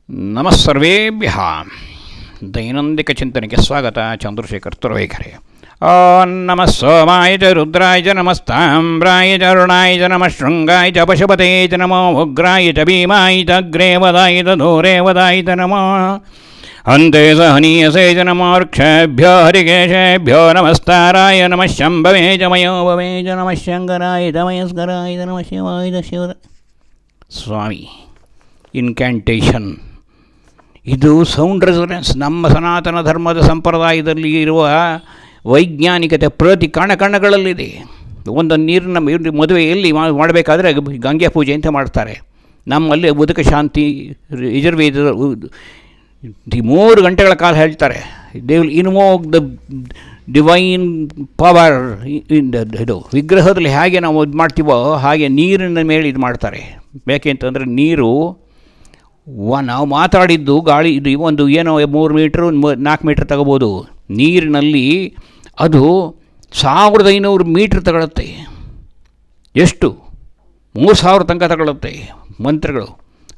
ನಮಃ ಸರ್ವೇಭ್ಯಃ ದೈನಂದಿಕ ಚಿಂತನೆಗೆ ಸ್ವಾಗತ. ಚಂದ್ರಶೇಖರ್ ತುರವೇಕರೆ. ಓಂ ನಮಃ ಸೋಮಾಯ ಚ ರುದ್ರಾಯ ಚ ನಮಸ್ತಾಮ್ರಾಯ ಚ ಅರುಣಾಯ ಚ ನಮಃ ಶೃಂಗಾಯ ಚ ಪಶುಪತೆ ಚ ನಮೋ ಉಗ್ರಾಯ ಚ ಭೀಮಾಯ ಚ ಅಗ್ರೇ ವದಾಯ ಚ ದೂರೇ ವದಾಯ ಚ ನಮೋ ಹಂತೆ ಸಹನೀಯಸೇ ಚ ನಮೋ ವೃಕ್ಷೇಭ್ಯೋ ಹರಿಕೇಶೇಭ್ಯೋ ನಮಸ್ತಾರಾಯ ನಮಃ ಶಂಭವೇ ಚ ಮಯೋಭವೇ ಚ ನಮಃ ಶಂಕರಾಯ ಚ ಮಯಸ್ಕರಾಯ ಚ ನಮಃ ಶಿವಾಯ ಚ ಶಿವ. ಸ್ವಾಮಿ ಇನ್ಕ್ಯಾಂಟೇಷನ್ ಇದು ಸೌಂಡ್ ರೆಸೊನೆನ್ಸ್. ನಮ್ಮ ಸನಾತನ ಧರ್ಮದ ಸಂಪ್ರದಾಯದಲ್ಲಿ ಇರುವ ವೈಜ್ಞಾನಿಕತೆ ಪ್ರತಿ ಕಣಕಣಗಳಲ್ಲಿದೆ. ಒಂದು ನೀರಿನ ಮದುವೆಯಲ್ಲಿ ಮಾಡಬೇಕಾದ್ರೆ ಗಂಗೆ ಪೂಜೆ ಅಂತ ಮಾಡ್ತಾರೆ. ನಮ್ಮಲ್ಲಿ ಉದಕ ಶಾಂತಿ ಯಜುರ್ವೇದ 3 ಗಂಟೆಗಳ ಕಾಲ ಹೇಳ್ತಾರೆ. They will invoke the divine power. ಇದು ವಿಗ್ರಹದಲ್ಲಿ ಹೇಗೆ ನಾವು ಇದು ಮಾಡ್ತೀವೋ ಹಾಗೆ ನೀರಿನ ಮೇಲೆ ಇದು ಮಾಡ್ತಾರೆ. ಯಾಕೆ ಅಂತಂದರೆ ನೀರು ನಾವು ಮಾತಾಡಿದ್ದು ಗಾಳಿ ಇದು ಒಂದು ಏನೋ 3 ಮೀಟ್ರು 4 ಮೀಟ್ರ್ ತಗೋಬೋದು. ನೀರಿನಲ್ಲಿ ಅದು 1500 ಮೀಟ್ರ್ ತಗೊಳುತ್ತೆ. ಎಷ್ಟು? 3000 ತನಕ ತಗೊಳುತ್ತೆ ಮಂತ್ರಗಳು.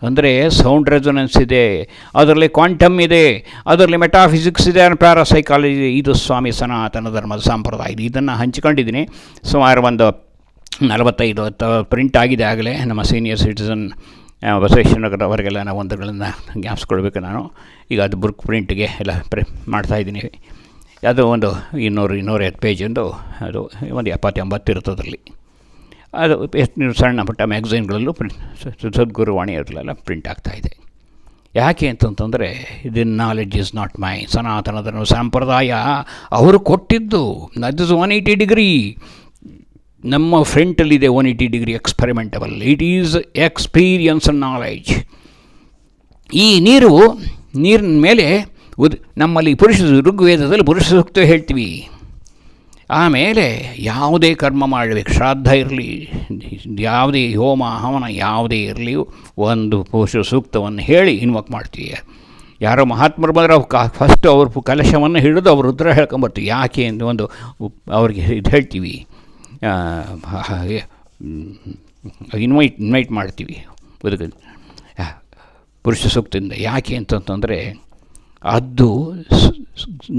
ಅಂದರೆ ಸೌಂಡ್ ರೆಸೊನೆನ್ಸ್ ಇದೆ, ಅದರಲ್ಲಿ ಕ್ವಾಂಟಮ್ ಇದೆ, ಅದರಲ್ಲಿ ಮೆಟಾಫಿಸಿಕ್ಸ್ ಇದೆ, ಪ್ಯಾರಾಸೈಕಾಲಜಿ. ಇದು ಸ್ವಾಮಿ ಸನಾತನ ಧರ್ಮದ ಸಂಪ್ರದಾಯ ಇದೆ. ಇದನ್ನು ಹಂಚಿಕೊಂಡಿದ್ದೀನಿ. ಸುಮಾರು ಒಂದು 45 ಪ್ರಿಂಟ್ ಆಗಿದೆ ಆಗಲೇ. ನಮ್ಮ ಸೀನಿಯರ್ ಸಿಟಿಸನ್ ಬಸವೇಶ್ವರನಗರವರೆಗೆಲ್ಲ ನಾವು ಒಂದುಗಳನ್ನು ಜ್ಞಾಪಿಸ್ಕೊಳ್ಬೇಕು ನಾನು. ಈಗ ಅದು ಬುಕ್ ಪ್ರಿಂಟ್ಗೆ ಎಲ್ಲ ಮಾಡ್ತಾಯಿದ್ದೀನಿ. ಅದು ಒಂದು 200-250 ಪೇಜಿಂದು. ಅದು ಒಂದು 70-80 ಇರ್ತದಲ್ಲಿ. ಅದು ಎಷ್ಟು ಸಣ್ಣ ಪುಟ್ಟ ಮ್ಯಾಗ್ಝೈನ್ಗಳಲ್ಲೂ ಸದ್ಗುರುವಾಣಿ ಅದರಲ್ಲೆಲ್ಲ ಪ್ರಿಂಟ್ ಆಗ್ತಾಯಿದೆ. ಯಾಕೆ ಅಂತಂತಂದರೆ ಇದು ನಾಲೆಡ್ಜ್ ಈಸ್ ನಾಟ್ ಮೈ. ಸನಾತನ ಧರ್ಮ ಸಂಪ್ರದಾಯ ಅವರು ಕೊಟ್ಟಿದ್ದು. That is 180 degree. ನಮ್ಮ ಫ್ರಂಟಲ್ಲಿದೆ 180 degree experimentable. It is experience and knowledge. ಈ ನೀರಿನ ಮೇಲೆ ನಮ್ಮಲ್ಲಿ ಋಗ್ವೇದದಲ್ಲಿ ಪುರುಷ ಸೂಕ್ತ ಹೇಳ್ತೀವಿ. ಆಮೇಲೆ ಯಾವುದೇ ಕರ್ಮ ಮಾಡಬೇಕು, ಶ್ರಾದ್ದ ಇರಲಿ, ಯಾವುದೇ ಹೋಮ ಹವನ ಯಾವುದೇ ಇರಲಿ, ಒಂದು ಪುರುಷ ಸೂಕ್ತವನ್ನು ಹೇಳಿ ಇನ್ವೋಕ್ ಮಾಡ್ತೀವಿ. ಯಾರೋ ಮಹಾತ್ಮರು ಬಂದರೆ ಫಸ್ಟ್ ಅವ್ರ ಕಲಶವನ್ನು ಹಿಡಿದು ಅವ್ರ ರುದ್ರ ಹೇಳ್ಕೊಂಬರ್ತೀವಿ. ಯಾಕೆ ಅಂತ ಒಂದು ಅವ್ರಿಗೆ ಇದು ಹೇಳ್ತೀವಿ, ಇನ್ವೈಟ್ ಮಾಡ್ತೀವಿ ಪುರುಷ ಸೂಕ್ತದಿಂದ. ಯಾಕೆ ಅಂತಂತಂದರೆ ಅದು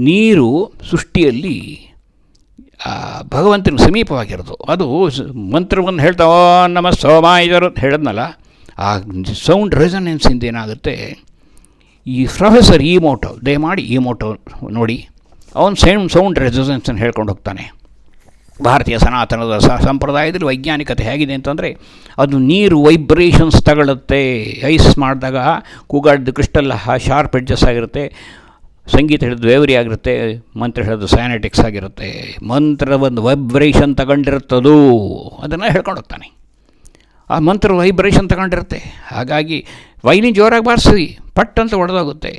ನೀರು ಸೃಷ್ಟಿಯಲ್ಲಿ ಭಗವಂತನಿಗೆ ಸಮೀಪವಾಗಿರೋದು. ಅದು ಮಂತ್ರವನ್ನು ಹೇಳ್ತಾ ನಮ್ಮ ಸೋಮಾಯರು ಹೇಳಿದ್ನಲ್ಲ, ಆ ಸೌಂಡ್ ರೆಸೊನೆನ್ಸಿಂದ ಏನಾಗುತ್ತೆ, ಈ ಪ್ರೊಫೆಸರ್ ಇಮೋಟೋ ದಯಮಾಡಿ ಇಮೋಟೋ ನೋಡಿ, ಅವನು ಸೌಂಡ್ ರೆಸೊನೆನ್ಸನ್ನು ಹೇಳ್ಕೊಂಡು ಹೋಗ್ತಾನೆ. ಭಾರತೀಯ ಸನಾತನದ ಸಂಪ್ರದಾಯದಲ್ಲಿ ವೈಜ್ಞಾನಿಕತೆ ಹೇಗಿದೆ ಅಂತಂದರೆ ಅದು ನೀರು ವೈಬ್ರೇಷನ್ಸ್ ತಗೊಳುತ್ತೆ. ಐಸ್ ಮಾಡಿದಾಗ ಕೂಗಾಡಿದ ಕ್ರಿಸ್ಟಲ್ ಶಾರ್ಪ್ ಎಡ್ಜಸ್ ಆಗಿರುತ್ತೆ, ಸಂಗೀತ ಹಿಡಿದು ವೇವರಿ ಆಗಿರುತ್ತೆ, ಮಂತ್ರ ಹಿಡಿದು ಸೈನೆಟಿಕ್ಸ್ ಆಗಿರುತ್ತೆ. ಮಂತ್ರ ಒಂದು ವೈಬ್ರೇಷನ್ ತಗೊಂಡಿರುತ್ತದು, ಅದನ್ನು ಹೇಳ್ಕೊಂಡು ಹೋಗ್ತಾನೆ. ಆ ಮಂತ್ರ ವೈಬ್ರೇಷನ್ ತಗೊಂಡಿರುತ್ತೆ. ಹಾಗಾಗಿ ವೈಲಿನ್ ಜೋರಾಗಿ ಬಾರಿಸಿ ಪಟ್ಟಂತ ಹೊಡೆದೋಗುತ್ತೆ.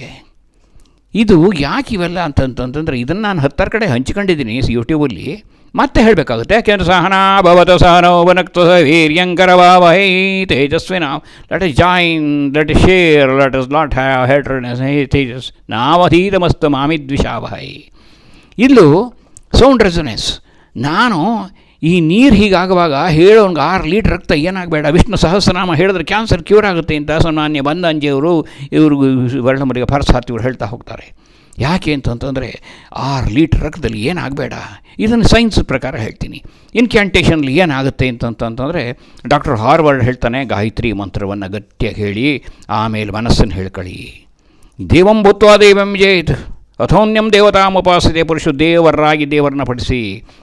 ಇದು ಯಾಕೆ ಇವೆಲ್ಲ ಅಂತಂತಂದರೆ ಇದನ್ನು ನಾನು 10 ಕಡೆ ಹಂಚಿಕೊಂಡಿದ್ದೀನಿ ಯೂಟ್ಯೂಬಲ್ಲಿ. ಮತ್ತೆ ಹೇಳಬೇಕಾಗುತ್ತೆ. ಯಾಕೆಂದರೆ ಸಹನಾ ಭವತ ಸಹನೋ ವನಕ್ತು ವೀರ್ಯಂಕರವಾವಹೈ ತೇಜಸ್ವಿನ. Let us join, let us share, let us not have hatredness. ತೇಜಸ್ ನಾವಧೀತಮಸ್ತು ಮಾಮಿದ್ವಿಷಾವಹೈ. ಇಲ್ಲೂ ಸೌಂಡ್ ರೆಸೊನೆನ್ಸ್. ನಾನು ಈ ನೀರು ಹೀಗಾಗುವಾಗ ಹೇಳೋನ್ಗೆ 6 ಲೀಟ್ರ್ ರಕ್ತ ಏನಾಗಬೇಡ, ವಿಷ್ಣು ಸಹಸ್ರನಾಮ ಹೇಳಿದ್ರೆ ಕ್ಯಾನ್ಸರ್ ಕ್ಯೂರ್ ಆಗುತ್ತೆ ಅಂತ ಸಾಮಾನ್ಯ ಬಂದಂಜಿಯವರು ಇವ್ರಿಗೂ ವರ್ಣಮರಿಗೆ ಪರಸಾರ್ಥಿಗಳು ಹೇಳ್ತಾ ಹೋಗ್ತಾರೆ. ಯಾಕೆ ಅಂತಂತಂದರೆ 6 ಲೀಟ್ರ್ ರಕ್ತದಲ್ಲಿ ಏನಾಗಬೇಡ. ಇದನ್ನು ಸೈನ್ಸ್ ಪ್ರಕಾರ ಹೇಳ್ತೀನಿ. ಇನ್ಕ್ಯಾಂಟೇಷನ್ಲಿ ಏನಾಗುತ್ತೆ ಅಂತಂತಂದರೆ ಡಾಕ್ಟರ್ ಹಾರ್ವರ್ಡ್ ಹೇಳ್ತಾನೆ, ಗಾಯತ್ರಿ ಮಂತ್ರವನ್ನು ಗಟ್ಟಿಯಾಗಿ ಹೇಳಿ ಆಮೇಲೆ ಮನಸ್ಸನ್ನು ಹೇಳ್ಕೊಳ್ಳಿ. ದೇವಂ ಭೂತ್ವಾ ದೇವಂ ಜೇತ್ ಅಥೋನ್ಯಂ ದೇವತಾಮುಪಾಸತೆ. ಪುರುಷ ದೇವರಾಗಿ ದೇವರನ್ನ ಪಡಿಸಿ.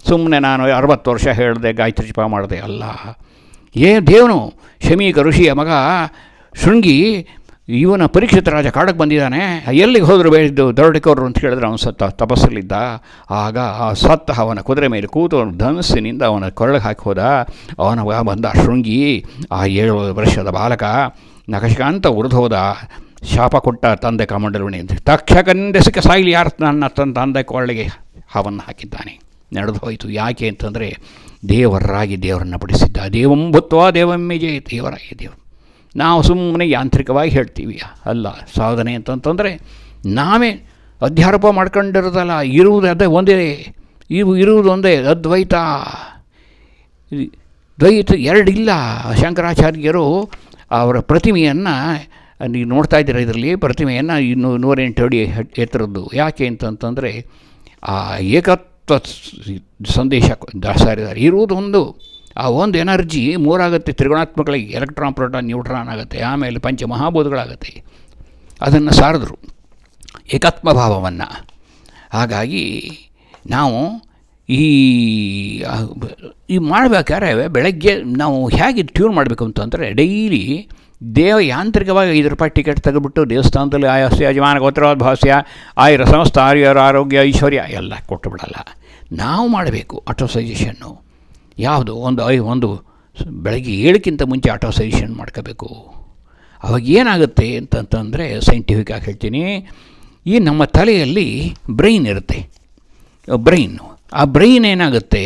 ಸುಮ್ಮನೆ ನಾನು 60 ವರ್ಷ ಹೇಳಿದೆ ಗಾಯತ್ರಿ ಜಪ ಮಾಡಿದೆ ಅಲ್ಲ. ದೇವನು ಶಮೀಕ ಋಷಿಯ ಮಗ ಶೃಂಗಿ, ಇವನ ಪರೀಕ್ಷಿತ ರಾಜ ಕಾಡಕ್ಕೆ ಬಂದಿದ್ದಾನೆ. ಎಲ್ಲಿಗೆ ಹೋದರೂ ಬೇಡಿದ್ದು ದರೋಡೆಕೋರರು ಅಂತ ಹೇಳಿದ್ರೆ ಅವನು ತಪಸ್ಸಲ್ಲಿದ್ದ. ಆಗ ಆ ಸತ್ತ ಅವನ ಕುದುರೆ ಮೇಲೆ ಕೂತು ಧನಸ್ಸಿನಿಂದ ಅವನ ಕೊರಳಿಗೆ ಹಾಕಿ ಹೋದ. ಅವನ ಬಂದ ಶೃಂಗಿ, ಆ 7 ವರ್ಷದ ಬಾಲಕ ನಖಶಕಾಂತ ಉರಿದು ಹೋದ. ಶಾಪ ಕೊಟ್ಟ ತಂದೆ ಕಮಂಡಲುಣಿ ಅಂತ, ತಕ್ಷಕಂದೆಸಕ್ಕೆ ಸಾಯಿಲಿ ಯಾರು ನನ್ನ ತಂದೆ ಕೊರಳಿಗೆ ಹಾವನ್ನು ಹಾಕಿದ್ದಾನೆ. ನಡೆದು ಹೋಯಿತು. ಯಾಕೆ ಅಂತಂದರೆ ದೇವರಾಗಿ ದೇವರನ್ನು ಪಡಿಸಿದ್ದ. ದೇವಂ ಭೂತ್ವಾ ದೇವಮ್ಮೆ ಜಯ, ದೇವರಾಗಿ ದೇವರು. ನಾವು ಸುಮ್ಮನೆ ಯಾಂತ್ರಿಕವಾಗಿ ಹೇಳ್ತೀವಿ ಅಲ್ಲ. ಸಾಧನೆ ಅಂತಂತಂದರೆ ನಾವೇ ಅಧ್ಯಾರೋಪ ಮಾಡ್ಕೊಂಡಿರೋದಲ್ಲ. ಇರುವುದು ಅದೇ ಒಂದೇ, ಇರುವುದು ಒಂದೇ ಅದ್ವೈತ. ದ್ವೈತ ಎರಡಿಲ್ಲ. ಶಂಕರಾಚಾರ್ಯರು ಅವರ ಪ್ರತಿಮೆಯನ್ನು ನೀವು ನೋಡ್ತಾ ಇದ್ದೀರ ಇದರಲ್ಲಿ ಪ್ರತಿಮೆಯನ್ನು 108 ಅಡಿ ಎತ್ತರದ್ದು. ಯಾಕೆ ಅಂತಂತಂದರೆ ಆ ಏಕತ್ವ ಸಂದೇಶ ಸಾರಿದ್ದಾರೆ. ಇರುವುದೊಂದು ಆ ಒಂದು ಎನರ್ಜಿ ಮೂರಾಗುತ್ತೆ, ತ್ರಿಗುಣಾತ್ಮಕಗಳಿಗೆ ಎಲೆಕ್ಟ್ರಾನ್, ಪ್ರೋಟಾನ್, ನ್ಯೂಟ್ರಾನ್ ಆಗುತ್ತೆ, ಆಮೇಲೆ ಪಂಚಮಹಾಭೂತಗಳಾಗುತ್ತೆ. ಅದನ್ನು ಸಾರಿದ್ರು ಏಕಾತ್ಮ ಭಾವವನ್ನು. ಹಾಗಾಗಿ ನಾವು ಈ ಮಾಡಬೇಕಾದ್ರೆ ಬೆಳಗ್ಗೆ ನಾವು ಹೇಗೆ ಟ್ಯೂನ್ ಮಾಡಬೇಕು ಅಂತಂದರೆ, ಡೈಲಿ ಯಾಂತ್ರಿಕವಾಗಿ ₹5 ಟಿಕೆಟ್ ತೆಗೆದುಬಿಟ್ಟು ದೇವಸ್ಥಾನದಲ್ಲಿ ಆಯಸ್ಯ ಯಜಮಾನ ಗೋತ್ರೋದ್ಭಾಸ್ಯ ಆಯುರ ಸಮಸ್ತ ಆಯುರ ಆರೋಗ್ಯ ಐಶ್ವರ್ಯ ಎಲ್ಲ ಕೊಟ್ಟು ಬಿಡಲ್ಲ. ನಾವು ಮಾಡಬೇಕು ಆಟೋ ಸಜೆಷನ್ನು. ಯಾವುದು ಒಂದು ಬೆಳಗ್ಗೆ 7ಕ್ಕಿಂತ ಮುಂಚೆ ಆಟೋ ಸಜೆಷನ್ ಮಾಡ್ಕೋಬೇಕು. ಅವಾಗ ಏನಾಗುತ್ತೆ ಅಂತಂತಂದರೆ, ಸೈಂಟಿಫಿಕ್ ಆಗಿ ಹೇಳ್ತೀನಿ, ಈ ನಮ್ಮ ತಲೆಯಲ್ಲಿ ಬ್ರೈನ್ ಇರುತ್ತೆ. ಆ ಬ್ರೈನ್ ಏನಾಗುತ್ತೆ,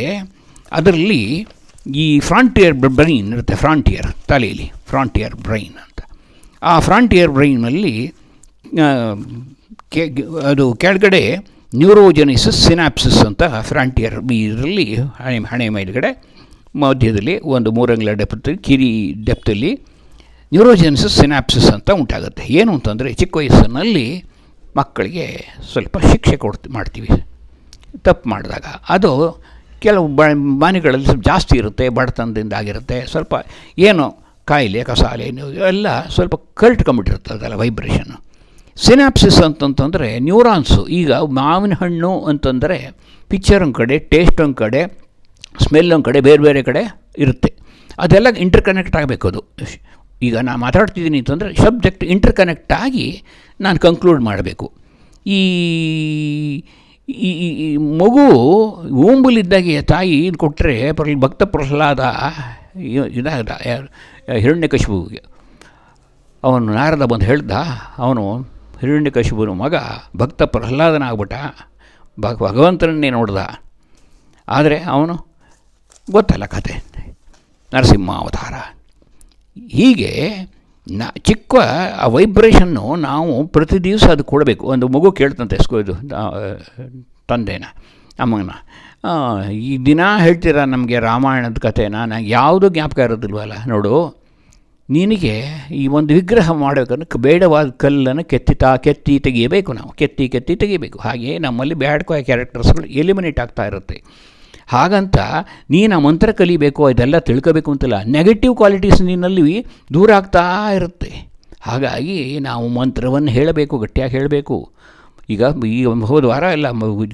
ಅದರಲ್ಲಿ ಈ ಫ್ರಾಂಟಿಯರ್ ಬ್ರೈನ್ ಇರುತ್ತೆ. ತಲೆಯಲ್ಲಿ ಫ್ರಾಂಟಿಯರ್ ಬ್ರೈನ್ ಅಂತ. ಆ ಫ್ರಾಂಟಿಯರ್ ಬ್ರೈನಲ್ಲಿ ಅದು ಕೆಳಗಡೆ ನ್ಯೂರೋಜೆನಿಸಿಸ್ ಸಿನಾಪ್ಸಿಸ್ ಅಂತ ಫ್ರಾಂಟಿಯರ್ ಇದರಲ್ಲಿ ಹಣೆ ಮೇಲ್ಗಡೆ ಮಧ್ಯದಲ್ಲಿ ಒಂದು 3 ಅಂಗುಲ ಡೆಪ್ತಲ್ಲಿ ನ್ಯೂರೋಜೆನಿಸಿಸ್ ಸಿನಾಪ್ಸಿಸ್ ಅಂತ ಉಂಟಾಗುತ್ತೆ. ಏನು ಅಂತಂದರೆ, ಚಿಕ್ಕ ವಯಸ್ಸಿನಲ್ಲಿ ಮಕ್ಕಳಿಗೆ ಸ್ವಲ್ಪ ಶಿಕ್ಷೆ ಮಾಡ್ತೀವಿ ತಪ್ಪು ಮಾಡಿದಾಗ. ಅದು ಕೆಲವು ಮನೆಗಳಲ್ಲಿ ಸ್ವಲ್ಪ ಜಾಸ್ತಿ ಇರುತ್ತೆ, ಬಡತನದಿಂದ ಆಗಿರುತ್ತೆ, ಸ್ವಲ್ಪ ಏನೋ ಕಾಯಿಲೆ ಕಸಾಲೆ ಎಲ್ಲ ಸ್ವಲ್ಪ ಕಲ್ಟ್ಕೊಂಬಿಟ್ಟಿರುತ್ತೆ ಅದೆಲ್ಲ ವೈಬ್ರೇಷನ್ನು. ಸಿನಾಪ್ಸಿಸ್ ಅಂತಂತಂದರೆ ನ್ಯೂರಾನ್ಸು. ಈಗ ಮಾವಿನ ಹಣ್ಣು ಅಂತಂದರೆ ಪಿಕ್ಚರ್ ಒಂದು ಕಡೆ, ಟೇಸ್ಟ್ ಒಂದು ಕಡೆ, ಸ್ಮೆಲ್ ಒಂದು ಕಡೆ, ಬೇರೆ ಬೇರೆ ಕಡೆ ಇರುತ್ತೆ. ಅದೆಲ್ಲ ಇಂಟರ್ಕನೆಕ್ಟ್ ಆಗಬೇಕು. ಅದು ಈಗ ನಾನು ಮಾತಾಡ್ತಿದ್ದೀನಿ ಅಂತಂದರೆ ಸಬ್ಜೆಕ್ಟ್ ಇಂಟರ್ಕನೆಕ್ಟ್ ಆಗಿ ನಾನು ಕನ್ಕ್ಲೂಡ್ ಮಾಡಬೇಕು. ಈ ಮಗು ಊಂಬುಲಿದ್ದಾಗೆ ತಾಯಿ ಇದು ಕೊಟ್ಟರೆ ಭಕ್ತ ಪ್ರಹ್ಲಾದ ಇದಾದ ಹಿರಣ್ಯಕಶಿಪುವಿಗೆ ಅವನು ನಾರದ ಬಂದು ಹೇಳ್ದ, ಅವನು ಹಿರಣ್ಯಕಶಿಪುನ ಮಗ ಭಕ್ತ ಪ್ರಹ್ಲಾದನಾಗ್ಬಿಟ್ಟ, ಭಗವಂತನನ್ನೇ ನೋಡ್ದ. ಆದರೆ ಅವನು ಗೊತ್ತಲ್ಲ ಕತೆ, ನರಸಿಂಹ ಅವತಾರ. ಹೀಗೆ ಚಿಕ್ಕ ಆ ವೈಬ್ರೇಷನ್ನು ನಾವು ಪ್ರತಿ ದಿವಸ ಅದು ಕೊಡಬೇಕು. ಒಂದು ಮಗು ಕೇಳ್ತಂತೆ ಇದು ತಂದೆನ, ಅಮ್ಮನ, ಈ ದಿನ ಹೇಳ್ತೀರಾ ನಮಗೆ ರಾಮಾಯಣದ ಕಥೆನ, ನನಗೆ ಯಾವುದೂ ಜ್ಞಾಪಕ ಇರೋದಿಲ್ವಲ್ಲ. ನೋಡು, ನಿನಗೆ ಈ ಒಂದು ವಿಗ್ರಹ ಮಾಡೋಕೆ ಬೇಡವಾದ ಕಲ್ಲನ್ನು ಕೆತ್ತಿ ತೆಗಿಯಬೇಕು. ನಾವು ಕೆತ್ತಿ ತೆಗಿಬೇಕು. ಹಾಗೆ ನಮ್ಮಲ್ಲಿ ಬ್ಯಾಡ್ ಕ್ಯಾರೆಕ್ಟರ್ಸ್ಗಳು ಎಲಿಮಿನೇಟ್ ಆಗ್ತಾ ಇರುತ್ತೆ. ಹಾಗಂತ ನೀನು ಆ ಮಂತ್ರ ಕಲಿಬೇಕು, ಇದೆಲ್ಲ ತಿಳ್ಕೋಬೇಕು ಅಂತಲ್ಲ. ನೆಗೆಟಿವ್ ಕ್ವಾಲಿಟೀಸ್ ನಿನ್ನಲ್ಲಿ ದೂರ ಆಗ್ತಾ ಇರುತ್ತೆ. ಹಾಗಾಗಿ ನಾವು ಮಂತ್ರವನ್ನು ಹೇಳಬೇಕು, ಗಟ್ಟಿಯಾಗಿ ಹೇಳಬೇಕು. ಈಗ ಹೋದ ವಾರ ಎಲ್ಲ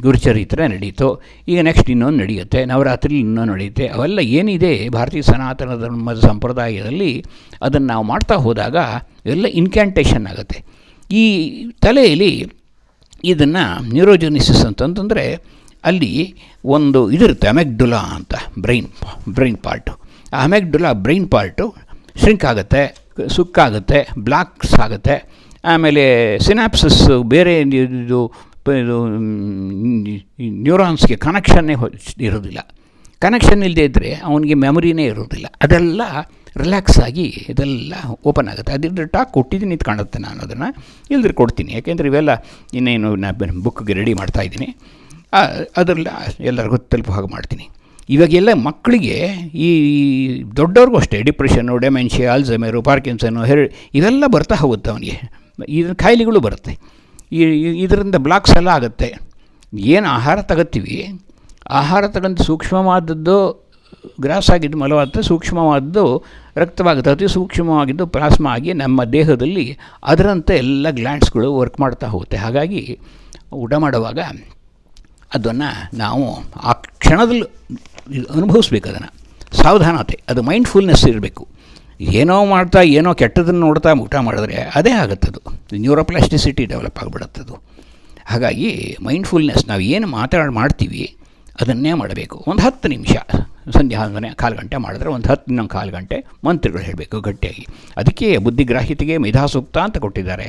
ಗುರುಚರಿತ್ರೆ ನಡೀತು. ಈಗ ನೆಕ್ಸ್ಟ್ ಇನ್ನೊಂದು ನಡೆಯುತ್ತೆ, ನವರಾತ್ರಿ ಇನ್ನೊಂದು ನಡೆಯುತ್ತೆ. ಅವೆಲ್ಲ ಏನಿದೆ ಭಾರತೀಯ ಸನಾತನ ಧರ್ಮದ ಸಂಪ್ರದಾಯದಲ್ಲಿ, ಅದನ್ನು ನಾವು ಮಾಡ್ತಾ ಹೋದಾಗ ಎಲ್ಲ ಇನ್ಕ್ಯಾಂಟೇಷನ್ ಆಗುತ್ತೆ. ಈ ತಲೆಯಲ್ಲಿ ಇದನ್ನು ನ್ಯೂರೋಜೆನಿಸಿಸ್ ಅಂತಂತಂದರೆ ಅಲ್ಲಿ ಒಂದು ಇದಿರುತ್ತೆ, ಅಮೆಗ್ಡುಲಾ ಅಂತ ಬ್ರೈನ್ ಪಾರ್ಟು. ಆ ಅಮೆಗ್ಡುಲಾ ಬ್ರೈನ್ ಪಾರ್ಟು ಶ್ರಿಂಕ್ ಆಗುತ್ತೆ, ಸುಕ್ಕಾಗುತ್ತೆ, ಬ್ಲಾಕ್ಸ್ ಆಗುತ್ತೆ. ಆಮೇಲೆ ಸಿನಾಪ್ಸಿಸ್ ಬೇರೆ ಇದು ನ್ಯೂರಾನ್ಸ್ಗೆ ಕನೆಕ್ಷನ್ನೇ ಇರೋದಿಲ್ಲ. ಕನೆಕ್ಷನ್ ಇಲ್ಲದೆ ಇದ್ದರೆ ಅವನಿಗೆ ಮೆಮೊರಿನೇ ಇರೋದಿಲ್ಲ. ಅದೆಲ್ಲ ರಿಲ್ಯಾಕ್ಸ್ ಆಗಿ ಇದೆಲ್ಲ ಓಪನ್ ಆಗುತ್ತೆ. ಅದ್ರ ಟಾಕ್ ಕೊಟ್ಟಿದ್ದೀನಿ ಇದು ಕಾಣುತ್ತೆ. ನಾನು ಅದನ್ನು ಇಲ್ದ್ರೆ ಕೊಡ್ತೀನಿ, ಯಾಕೆಂದರೆ ಇವೆಲ್ಲ ಇನ್ನೇನು ನಾನು ಬುಕ್ಗೆ ರೆಡಿ ಮಾಡ್ತಾಯಿದ್ದೀನಿ. ಅದೆಲ್ಲ ಎಲ್ಲರಿಗೂ ತಲುಪೋ ಹಾಗೆ ಮಾಡ್ತೀನಿ. ಇವಾಗೆಲ್ಲ ಮಕ್ಕಳಿಗೆ, ಈ ದೊಡ್ಡವ್ರಿಗೂ ಅಷ್ಟೇ, ಡಿಪ್ರೆಷನ್ನು, ಡೆಮೆನ್ಷಿಯಾ, ಅಲ್ಝೈಮರು, ಪಾರ್ಕಿನ್ಸನ್ನು, ಇವೆಲ್ಲ ಬರ್ತಾ ಹೋಗುತ್ತೆ ಅವನಿಗೆ. ಇದ್ರ ಕಾಯಿಲೆಗಳು ಬರುತ್ತೆ. ಇದರಿಂದ ಬ್ಲಾಕ್ಸ್ ಎಲ್ಲ ಆಗುತ್ತೆ. ಏನು ಆಹಾರ ತಗೋತೀವಿ, ಆಹಾರ ತಗೊಂಡು ಸೂಕ್ಷ್ಮವಾದದ್ದು ಗ್ರಾಸ್ ಆಗಿದ್ದು ಮಲವಾದ, ಸೂಕ್ಷ್ಮವಾದದ್ದು ರಕ್ತವಾಗುತ್ತೆ, ಅತಿ ಸೂಕ್ಷ್ಮವಾಗಿದ್ದು ಪ್ಲಾಸ್ಮಾ ಆಗಿ ನಮ್ಮ ದೇಹದಲ್ಲಿ ಅದರಂತೆ ಎಲ್ಲ ಗ್ಲ್ಯಾಂಡ್ಸ್ಗಳು ವರ್ಕ್ ಮಾಡ್ತಾ ಹೋಗುತ್ತೆ. ಹಾಗಾಗಿ ಊಟ ಮಾಡುವಾಗ ಅದನ್ನು ನಾವು ಆ ಕ್ಷಣದಲ್ಲಿ ಅನುಭವಿಸ್ಬೇಕು. ಅದನ್ನು ಸಾವಧಾನತೆ, ಅದು ಮೈಂಡ್ಫುಲ್ನೆಸ್ ಇರಬೇಕು. ಏನೋ ಕೆಟ್ಟದನ್ನು ನೋಡ್ತಾ ಊಟ ಮಾಡಿದ್ರೆ ಅದೇ ಆಗುತ್ತದು, ನ್ಯೂರೋಪ್ಲಾಸ್ಟಿಸಿಟಿ ಡೆವಲಪ್ ಆಗಿಬಿಡುತ್ತದು. ಹಾಗಾಗಿ ಮೈಂಡ್ಫುಲ್ನೆಸ್, ನಾವು ಏನು ಮಾಡ್ತೀವಿ ಅದನ್ನೇ ಮಾಡಬೇಕು. ಒಂದು 10 ನಿಮಿಷ ಸಂಧ್ಯಾ ವಂದನೆ 1/4 ಗಂಟೆ ಮಾಡಿದ್ರೆ ಒಂದು 1/4 ಗಂಟೆ ಮಂತ್ರಗಳು ಹೇಳಬೇಕು ಗಟ್ಟಿಯಾಗಿ. ಅದಕ್ಕೆ ಬುದ್ಧಿಗ್ರಾಹ್ಯತೆಗೆ ಮೇಧಾಸೂಕ್ತ ಅಂತ ಕೊಟ್ಟಿದ್ದಾರೆ.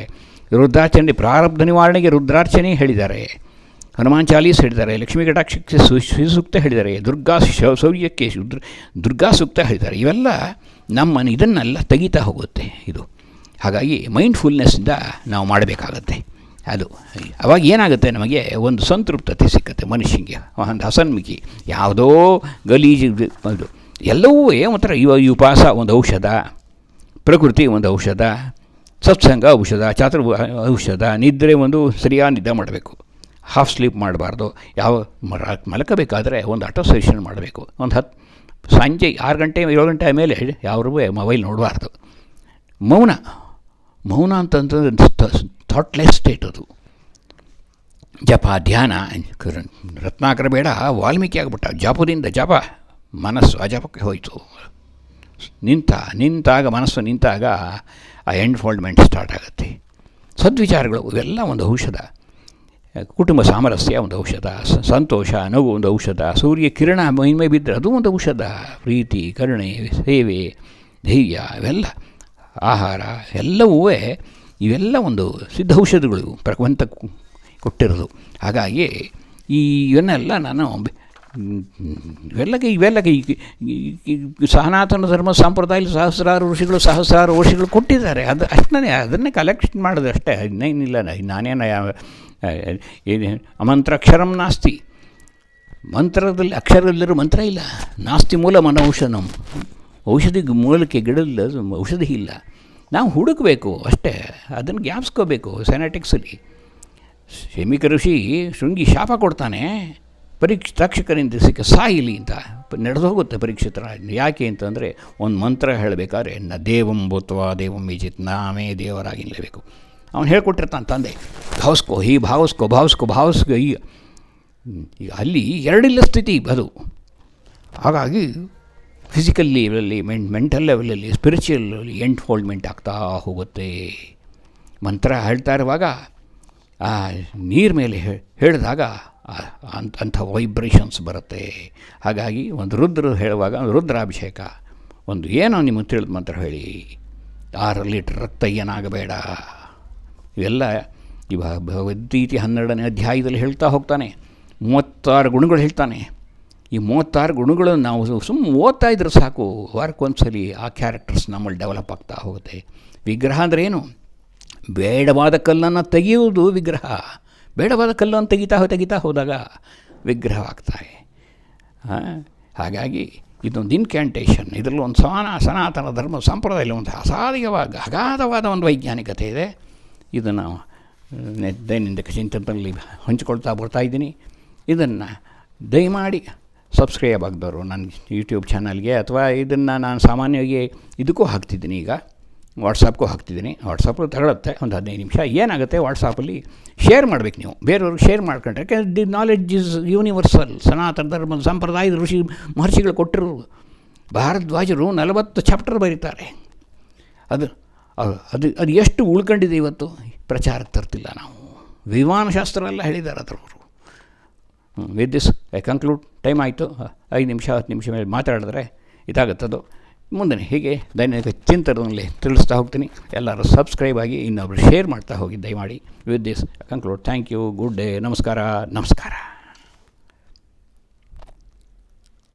ರುದ್ರಾರ್ಚನೆ, ಪ್ರಾರಬ್ಧ ನಿವಾರಣೆಗೆ ರುದ್ರಾರ್ಚನೆ ಹೇಳಿದ್ದಾರೆ. ಹನುಮಾನ್ ಚಾಲೀಸ್ ಹೇಳಿದ್ದಾರೆ. ಲಕ್ಷ್ಮೀ ಕಟಾಕ್ಷಕ್ಕೆ ಶ್ರೀಸೂಕ್ತ ಹೇಳಿದ್ದಾರೆ. ಶೌರ್ಯಕ್ಕೆ ದುರ್ಗಾ ಸೂಕ್ತ ಹೇಳಿದ್ದಾರೆ. ಇವೆಲ್ಲ ನಮ್ಮನ್ನು ಇದನ್ನೆಲ್ಲ ತೆಗಿತಾ ಹೋಗುತ್ತೆ ಇದು. ಹಾಗಾಗಿ ಮೈಂಡ್ಫುಲ್ನೆಸ್ಸಿಂದ ನಾವು ಮಾಡಬೇಕಾಗತ್ತೆ. ಅದು ಅವಾಗ ಏನಾಗುತ್ತೆ, ನಮಗೆ ಒಂದು ಸಂತೃಪ್ತತೆ ಸಿಕ್ಕತ್ತೆ ಮನುಷ್ಯನಿಗೆ, ಒಂದು ಹಸನ್ಮುಖಿ. ಯಾವುದೋ ಗಲೀಜು ಅದು ಎಲ್ಲವೂ ಒಂಥರ ಈ ಉಪವಾಸ ಒಂದು ಔಷಧ, ಪ್ರಕೃತಿ ಒಂದು ಔಷಧ, ಸತ್ಸಂಗ ಔಷಧ, ಔಷಧ, ನಿದ್ರೆ ಒಂದು ಸರಿಯಾದ ನಿದ್ದೆ ಮಾಡಬೇಕು, ಹಾಫ್ ಸ್ಲೀಪ್ ಮಾಡಬಾರ್ದು. ಯಾವ ಮಲಕಬೇಕಾದ್ರೆ ಒಂದು ಅಟೋಸೇಷನ್ ಮಾಡಬೇಕು. ಒಂದು ಸಂಜೆ 6 ಗಂಟೆ 7 ಗಂಟೆ ಆಮೇಲೆ ಯಾರೂ ಮೊಬೈಲ್ ನೋಡಬಾರ್ದು. ಮೌನ ಅಂತಂತಂದ್ರೆ ಥಾಟ್ಲೆಸ್ ಸ್ಟೇಟ್ ಅದು. ಜಪ, ಧ್ಯಾನ, ರತ್ನಾಕರ ಬೇಡ ವಾಲ್ಮೀಕಿ ಆಗಿಬಿಟ್ಟ. ಜಪ ಮನಸ್ಸು ಅಜಪಕ್ಕೆ ಹೋಯಿತು. ನಿಂತಾಗ ಮನಸ್ಸು ನಿಂತಾಗ ಆ ಎನ್ಫೋಲ್ಡ್ಮೆಂಟ್ ಸ್ಟಾರ್ಟ್ ಆಗುತ್ತೆ. ಸದ್ವಿಚಾರಗಳು ಇವೆಲ್ಲ ಒಂದು ಔಷಧ. ಕುಟುಂಬ ಸಾಮರಸ್ಯ ಒಂದು ಔಷಧ, ಸಂತೋಷ, ನಗು ಒಂದು ಔಷಧ, ಸೂರ್ಯ ಕಿರಣ ಮೈಮೈ ಬಿದ್ದರೆ ಅದು ಒಂದು ಔಷಧ, ಪ್ರೀತಿ, ಕರುಣೆ, ಸೇವೆ, ಧೈರ್ಯ, ಇವೆಲ್ಲ ಆಹಾರ ಎಲ್ಲವೂ ಇವೆಲ್ಲ ಒಂದು ಸಿದ್ಧ ಔಷಧಗಳು ಭಗವಂತ ಕೊಟ್ಟಿರೋದು. ಹಾಗಾಗಿ ಇವನ್ನೆಲ್ಲ ನಾನು ಇವೆಲ್ಲ ಸನಾತನ ಧರ್ಮ ಸಂಪ್ರದಾಯದಲ್ಲಿ ಸಹಸ್ರಾರು ವರ್ಷಗಳು ಕೊಟ್ಟಿದ್ದಾರೆ. ಅಷ್ಟೇ, ಅದನ್ನೇ ಕಲೆಕ್ಷನ್ ಮಾಡೋದು ಅಷ್ಟೇ, ಇನ್ನೇನಿಲ್ಲ. ನಾನೇನು ಅಮಂತ್ರಾಕ್ಷರಂ ನಾಸ್ತಿ, ಮಂತ್ರದಲ್ಲಿ ಅಕ್ಷರದಲ್ಲಿರೋ ಮಂತ್ರ ಇಲ್ಲ. ನಾಸ್ತಿ ಮೂಲ ಮನೌಷಧಂ, ಔಷಧಿ ಮೂಲಕ್ಕೆ ಗಿಡದ ಔಷಧಿ ಇಲ್ಲ. ನಾವು ಹುಡುಕಬೇಕು ಅಷ್ಟೇ, ಅದನ್ನು ಜ್ಞಾಪಿಸ್ಕೋಬೇಕು. ಸೆನೆಟಿಕ್ಸಲ್ಲಿ ಶಮೀಕ ಋಷಿ ಶೃಂಗಿ ಶಾಪ ಕೊಡ್ತಾನೆ ತಕ್ಷಕರಿಂದ ಸಾಯಿಲಿ ಅಂತ. ನಡೆದೋಗುತ್ತೆ ಪರೀಕ್ಷಿತರ. ಯಾಕೆ ಅಂತಂದರೆ ಒಂದು ಮಂತ್ರ ಹೇಳಬೇಕಾದ್ರೆ ದೇವಂ ಭೂತ್ವ ದೇವಂ ವಿಜಿತ್, ನಾವೇ ದೇವರಾಗಿ ನಿಲ್ಲಬೇಕು. ಅವನು ಹೇಳ್ಕೊಟ್ಟಿರ್ತಾನೆ ತಂದೆ, ಭಾವಿಸ್ಕೊ ಈಗ ಅಲ್ಲಿ ಎರಡಿಲ್ಲ ಸ್ಥಿತಿ ಅದು. ಹಾಗಾಗಿ ಫಿಸಿಕಲ್ ಲೆವೆಲಲ್ಲಿ, ಮೆಂಟಲ್ ಲೆವೆಲಲ್ಲಿ, ಸ್ಪಿರಿಚುವಲ್ ಎನ್ಫೋಲ್ಡ್ಮೆಂಟ್ ಆಗ್ತಾ ಹೋಗುತ್ತೆ. ಮಂತ್ರ ಹೇಳ್ತಾ ಇರುವಾಗ ಆ ನೀರು ಮೇಲೆ ಹೇಳಿದಾಗ ಅಂಥ ವೈಬ್ರೇಷನ್ಸ್ ಬರುತ್ತೆ. ಹಾಗಾಗಿ ಒಂದು ರುದ್ರ ಹೇಳುವಾಗ ರುದ್ರಾಭಿಷೇಕ, ಒಂದು ಏನೋ ನಿಮಗೆ ತಿಳಿದ ಮಂತ್ರ ಹೇಳಿ. 6 ಲೀಟ್ರ್ ರಕ್ತ ಏನಾಗಬೇಡ, ಇವೆಲ್ಲ ಭಗವದ್ಗೀತೆ 12ನೇ ಅಧ್ಯಾಯದಲ್ಲಿ ಹೇಳ್ತಾ ಹೋಗ್ತಾನೆ. 36 ಗುಣಗಳು ಹೇಳ್ತಾನೆ. ಈ 36 ಗುಣಗಳನ್ನು ನಾವು ಓದ್ತಾ ಇದ್ರೆ ಸಾಕು, ವಾರಕ್ಕೊಂದ್ಸಲಿ ಆ ಕ್ಯಾರೆಕ್ಟರ್ಸ್ ನಮ್ಮಲ್ಲಿ ಡೆವಲಪ್ ಆಗ್ತಾ ಹೋಗುತ್ತೆ. ವಿಗ್ರಹ ಅಂದರೆ ಏನು? ಬೇಡವಾದ ಕಲ್ಲನ್ನು ತೆಗೆಯುವುದು ವಿಗ್ರಹ. ಬೇಡವಾದ ಕಲ್ಲನ್ನು ತೆಗಿತಾ ಹೋದಾಗ ವಿಗ್ರಹ ಆಗ್ತಾರೆ. ಹಾಗಾಗಿ ಇದೊಂದು ಇನ್ಕ್ಯಾಂಟೇಷನ್. ಇದರಲ್ಲಿ ಒಂದು ಸನಾತನ ಧರ್ಮ ಸಂಪ್ರದಾಯದಲ್ಲಿ ಒಂದು ಅಗಾಧವಾದ ಒಂದು ವೈಜ್ಞಾನಿಕತೆ ಇದೆ. ಇದನ್ನು ದೈನಂದಿನ ಚಿಂತನೆಯಲ್ಲಿ ಹಂಚಿಕೊಳ್ತಾ ಬರ್ತಾಯಿದ್ದೀನಿ. ಇದನ್ನು ದಯಮಾಡಿ ಸಬ್ಸ್ಕ್ರೈಬ್ ಆಗಿದವರು ನನ್ನ ಯೂಟ್ಯೂಬ್ ಚಾನಲ್ಗೆ, ಅಥವಾ ಇದನ್ನು ನಾನು ಸಾಮಾನ್ಯವಾಗಿ ಇದಕ್ಕೂ ಹಾಕ್ತಿದ್ದೀನಿ, ಈಗ ವಾಟ್ಸಪ್ಗೂ ಹಾಕ್ತಿದ್ದೀನಿ. ವಾಟ್ಸಪ್ಪು ತಗೊಳುತ್ತೆ ಒಂದು 15 ನಿಮಿಷ. ಏನಾಗುತ್ತೆ, ವಾಟ್ಸಪ್ಪಲ್ಲಿ ಶೇರ್ ಮಾಡಬೇಕು ನೀವು, ಬೇರೆಯವ್ರಿಗೆ ಶೇರ್ ಮಾಡ್ಕೊಂಡ್ರೆ. ಯಾಕೆಂದರೆ ದಿ ನಾಲೆಡ್ಜ್ ಈಸ್ ಯೂನಿವರ್ಸಲ್. ಸನಾತನ ಧರ್ಮದ ಸಂಪ್ರದಾಯದ ಮಹರ್ಷಿಗಳು ಕೊಟ್ಟಿರೋ ಭಾರದ್ವಾಜರು 40 ಚಾಪ್ಟರ್ ಬರೀತಾರೆ. ಅದು ಎಷ್ಟು ಉಳ್ಕೊಂಡಿದೆ ಇವತ್ತು, ಪ್ರಚಾರಕ್ಕೆ ತರ್ತಿಲ್ಲ ನಾವು. ವಿಮಾನಶಾಸ್ತ್ರ ಎಲ್ಲ ಹೇಳಿದ್ದಾರೆ ಅದರವರು. With this I conclude. Time ಆಯಿತು, 5 ನಿಮಿಷ 10 ನಿಮಿಷ ಮೇಲೆ ಮಾತಾಡಿದ್ರೆ ಇದಾಗುತ್ತದು. ಮುಂದೆ ಹೀಗೆ ದೈನಿಕ ಚಿಂತನೆಯಲ್ಲಿ ತಿಳಿಸ್ತಾ ಹೋಗ್ತೀನಿ. ಎಲ್ಲರೂ ಸಬ್ಸ್ಕ್ರೈಬ್ ಆಗಿ ಇನ್ನೊಬ್ಬರು ಶೇರ್ ಮಾಡ್ತಾ ಹೋಗಿ ದಯಮಾಡಿ. With this conclude. Thank you. Good day. ನಮಸ್ಕಾರ.